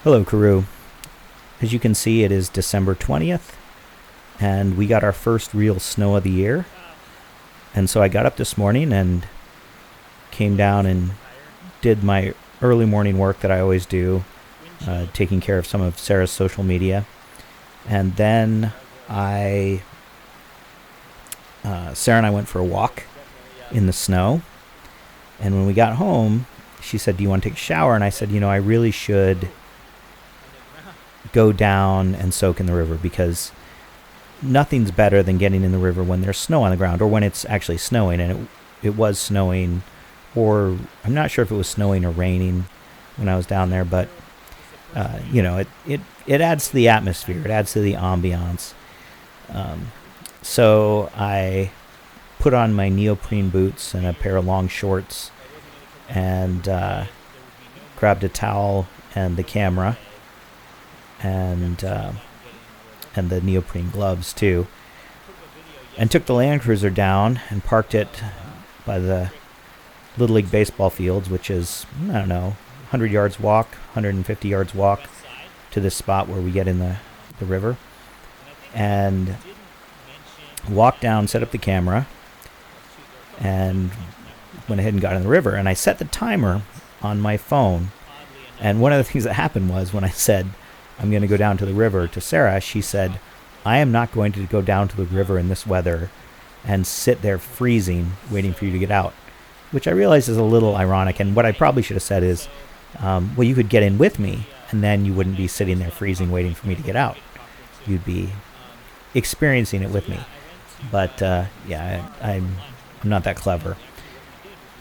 Hello, Karoo. As you can see, it is December 20th, and we got our first real snow of the year. And so I got up this morning and came down and did my early morning work that I always do, taking care of some of Sarah's social media. And then Sarah and I went for a walk in the snow. And when we got home, she said, "Do you want to take a shower?" And I said, I really should go down and soak in the river, because nothing's better than getting in the river when there's snow on the ground, or when it's actually snowing. And it was snowing, or I'm not sure if it was snowing or raining when I was down there, but it adds to the atmosphere, it adds to the ambiance. So I put on my neoprene boots and a pair of long shorts, and grabbed a towel and the camera, and the neoprene gloves too, and took the Land Cruiser down and parked it by the Little League baseball fields, which is, 100 yards walk, 150 yards walk to this spot where we get in the river, and walked down, set up the camera, and went ahead and got in the river. And I set the timer on my phone, and one of the things that happened was, when I said I'm going to go down to the river to Sarah, she said, "I am not going to go down to the river in this weather and sit there freezing waiting for you to get out," which I realize is a little ironic. And what I probably should have said is, well, you could get in with me, and then you wouldn't be sitting there freezing waiting for me to get out. You'd be experiencing it with me. But I'm not that clever.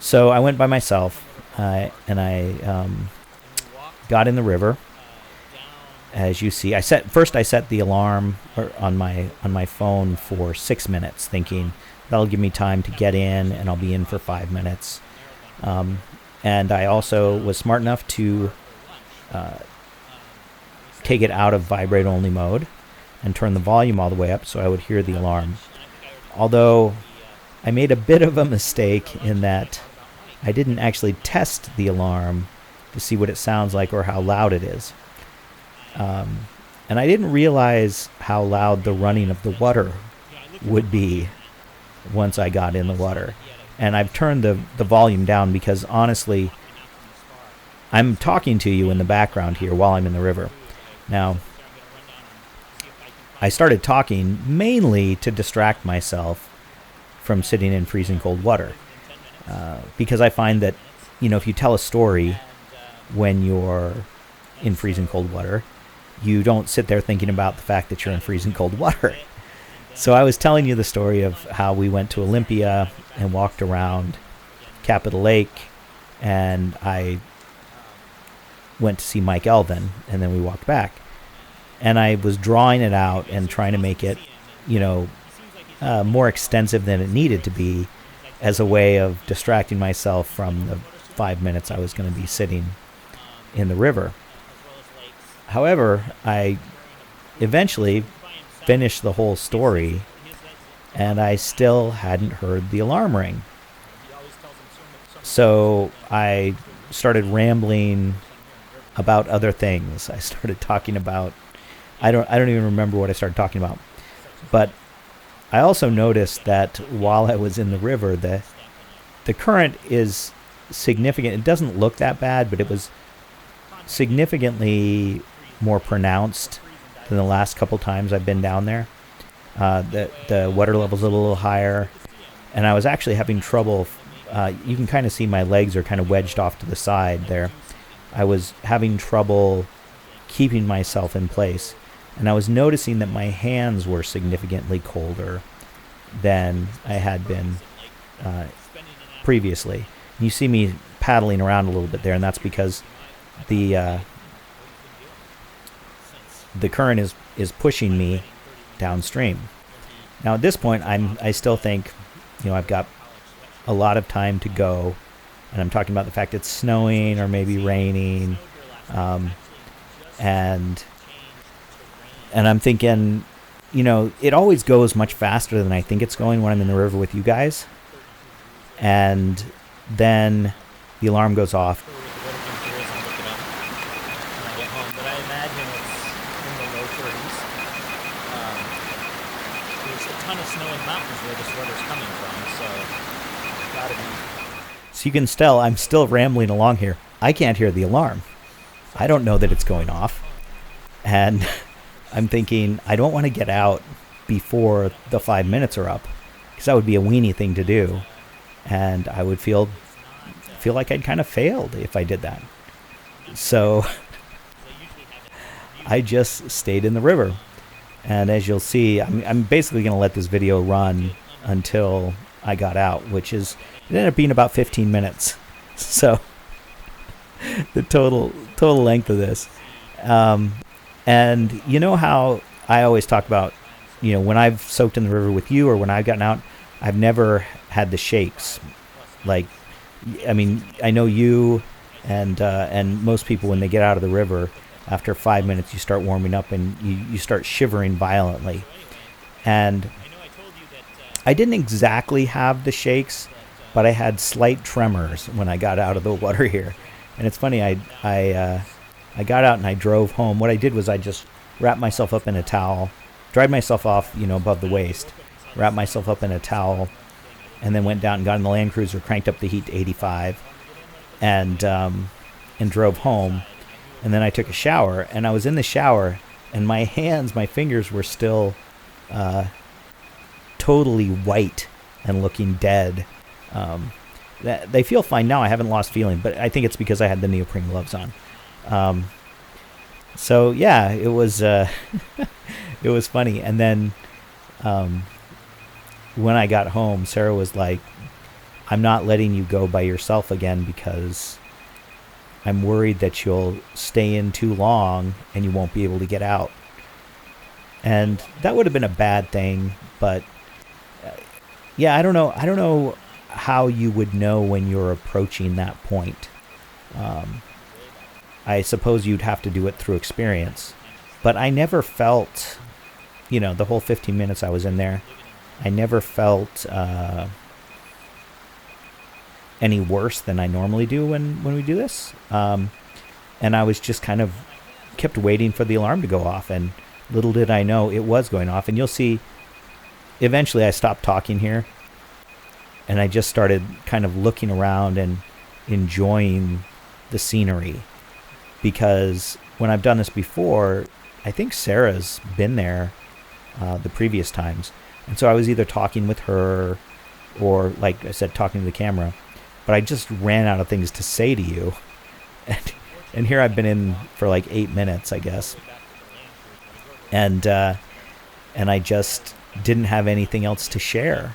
So I went by myself, and I got in the river. As you see, I set the alarm on my phone for 6 minutes, thinking that'll give me time to get in, and I'll be in for 5 minutes. And I also was smart enough to take it out of vibrate only mode and turn the volume all the way up so I would hear the alarm. Although I made a bit of a mistake in that I didn't actually test the alarm to see what it sounds like or how loud it is. And I didn't realize how loud the running of the water would be once I got in the water. And I've turned the volume down because, honestly, I'm talking to you in the background here while I'm in the river. Now, I started talking mainly to distract myself from sitting in freezing cold water. Because I find that, if you tell a story when you're in freezing cold water, you don't sit there thinking about the fact that you're in freezing cold water. So I was telling you the story of how we went to Olympia and walked around Capitol Lake, and I went to see Mike Elvin, and then we walked back. And I was drawing it out and trying to make it, more extensive than it needed to be, as a way of distracting myself from the 5 minutes I was going to be sitting in the river. However, I eventually finished the whole story, and I still hadn't heard the alarm ring. So I started rambling about other things. I started talking about, I don't even remember what I started talking about. But I also noticed that while I was in the river, the current is significant. It doesn't look that bad, but it was significantly more pronounced than the last couple times I've been down there. The water level's a little higher, and I was actually having trouble. You can kind of see my legs are kind of wedged off to the side there. I was having trouble keeping myself in place, and I was noticing that my hands were significantly colder than I had been previously. You see me paddling around a little bit there, and that's because the current is pushing me downstream. Now at this point, I still think, I've got a lot of time to go, and I'm talking about the fact it's snowing or maybe raining, and I'm thinking, it always goes much faster than I think it's going when I'm in the river with you guys, and then the alarm goes off. So you can tell I'm still rambling along here. I can't hear the alarm. I don't know that it's going off. And I'm thinking, I don't want to get out before the 5 minutes are up, because that would be a weenie thing to do. And I would feel like I'd kind of failed if I did that. So I just stayed in the river. And as you'll see, I'm basically going to let this video run until I got out, which it ended up being about 15 minutes. So the total length of this. And you know how I always talk about, when I've soaked in the river with you or when I've gotten out, I've never had the shakes. Like, I know you and most people, when they get out of the river, after 5 minutes, you start warming up and you start shivering violently. And I didn't exactly have the shakes, but I had slight tremors when I got out of the water here. And it's funny, I got out and I drove home. What I did was I just wrapped myself up in a towel, dried myself off, above the waist, wrapped myself up in a towel, and then went down and got in the Land Cruiser, cranked up the heat to 85, and drove home. And then I took a shower, and I was in the shower, and my fingers were still totally white and looking dead. They feel fine now. I haven't lost feeling, but I think it's because I had the neoprene gloves on. So yeah, it was it was funny. And then when I got home, Sarah was like, "I'm not letting you go by yourself again because I'm worried that you'll stay in too long and you won't be able to get out." And that would have been a bad thing, but yeah, I don't know how you would know when you're approaching that point. I suppose you'd have to do it through experience, but I never felt, the whole 15 minutes I was in there, I never felt any worse than I normally do when we do this. And I was just kind of kept waiting for the alarm to go off, and little did I know it was going off. And you'll see, eventually I stopped talking here, and I just started kind of looking around and enjoying the scenery, because when I've done this before, I think Sarah's been there the previous times. And so I was either talking with her or, like I said, talking to the camera. But I just ran out of things to say to you. And here I've been in for like 8 minutes, I guess. And I just didn't have anything else to share.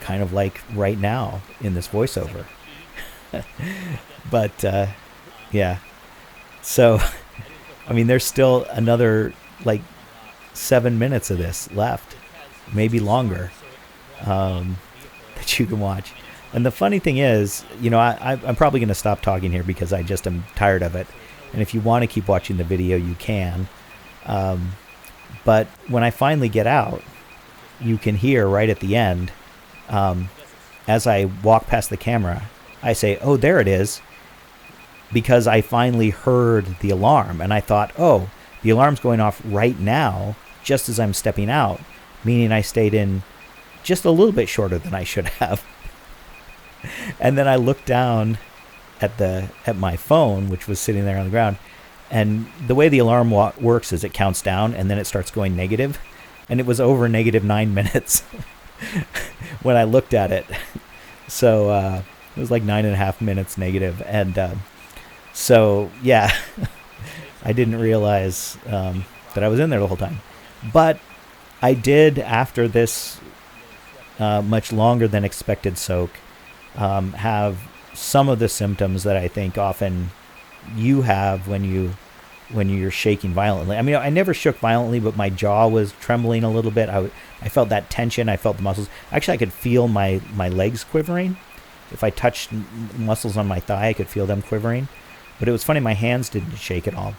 Kind of like right now in this voiceover. But, yeah. So, there's still another like 7 minutes of this left. Maybe longer. That you can watch. And the funny thing is, I'm probably going to stop talking here because I just am tired of it. And if you want to keep watching the video, you can. But when I finally get out, you can hear right at the end, as I walk past the camera, I say, "Oh, there it is," because I finally heard the alarm. And I thought, oh, the alarm's going off right now, just as I'm stepping out, meaning I stayed in just a little bit shorter than I should have. And then I looked down at my phone, which was sitting there on the ground, and the way the alarm works is it counts down and then it starts going negative, and it was over -9 minutes when I looked at it. So it was like 9.5 minutes negative, and so yeah, I didn't realize that I was in there the whole time. But I did, after this much longer than expected soak, have some of the symptoms that I think often you have when you're shaking violently. I never shook violently, but my jaw was trembling a little bit. I felt that tension. I felt the muscles. Actually, I could feel my legs quivering. If I touched muscles on my thigh, I could feel them quivering. But it was funny, my hands didn't shake at all.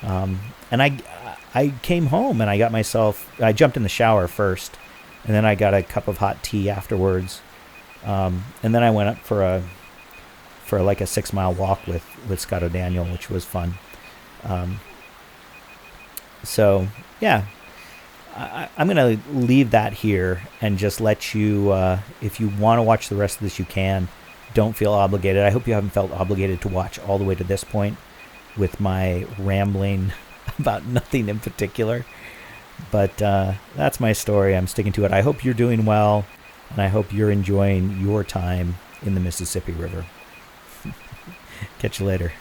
And I came home and I jumped in the shower first, and then I got a cup of hot tea afterwards. And then I went up for like a 6-mile walk with Scott O'Daniel, which was fun. So yeah, I'm going to leave that here and just let you, if you want to watch the rest of this, you can. don't feel obligated. I hope you haven't felt obligated to watch all the way to this point with my rambling about nothing in particular. But that's my story. I'm sticking to it. I hope you're doing well, and I hope you're enjoying your time in the Mississippi River. Catch you later.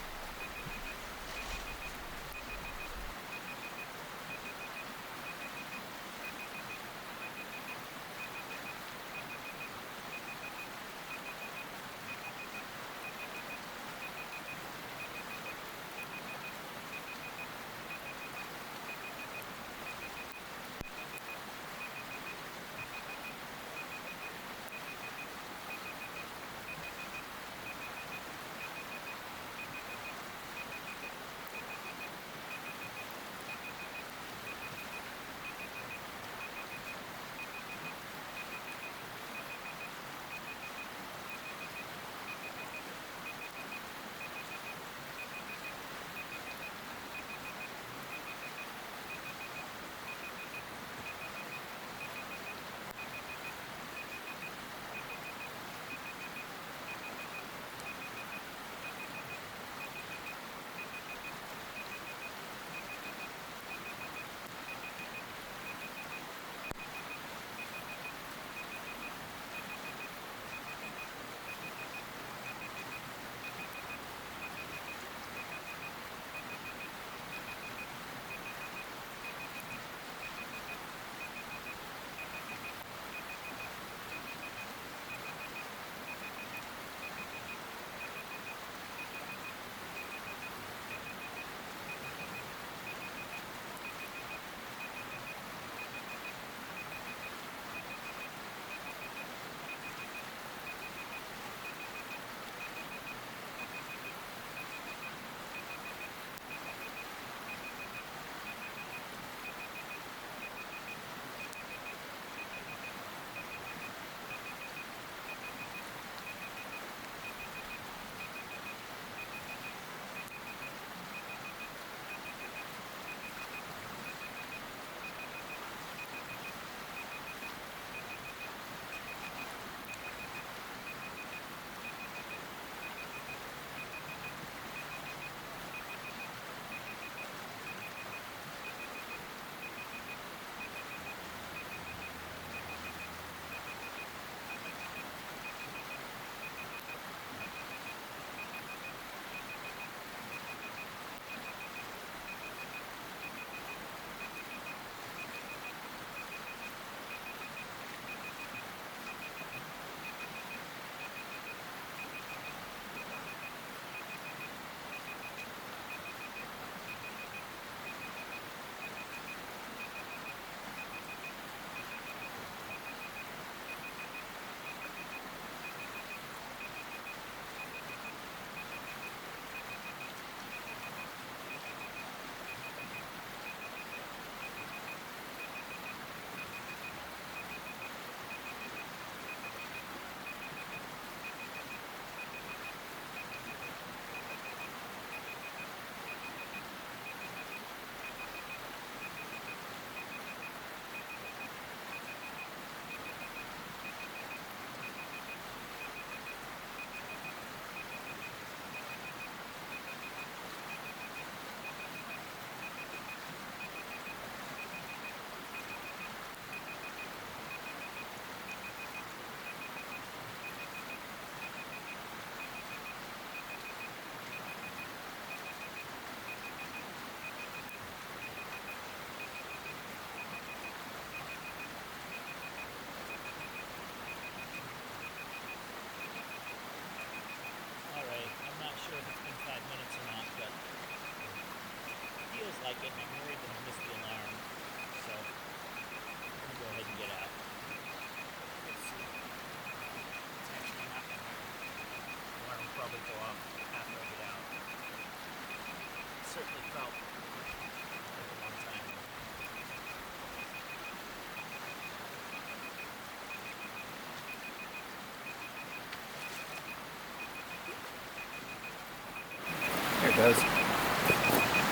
There it goes.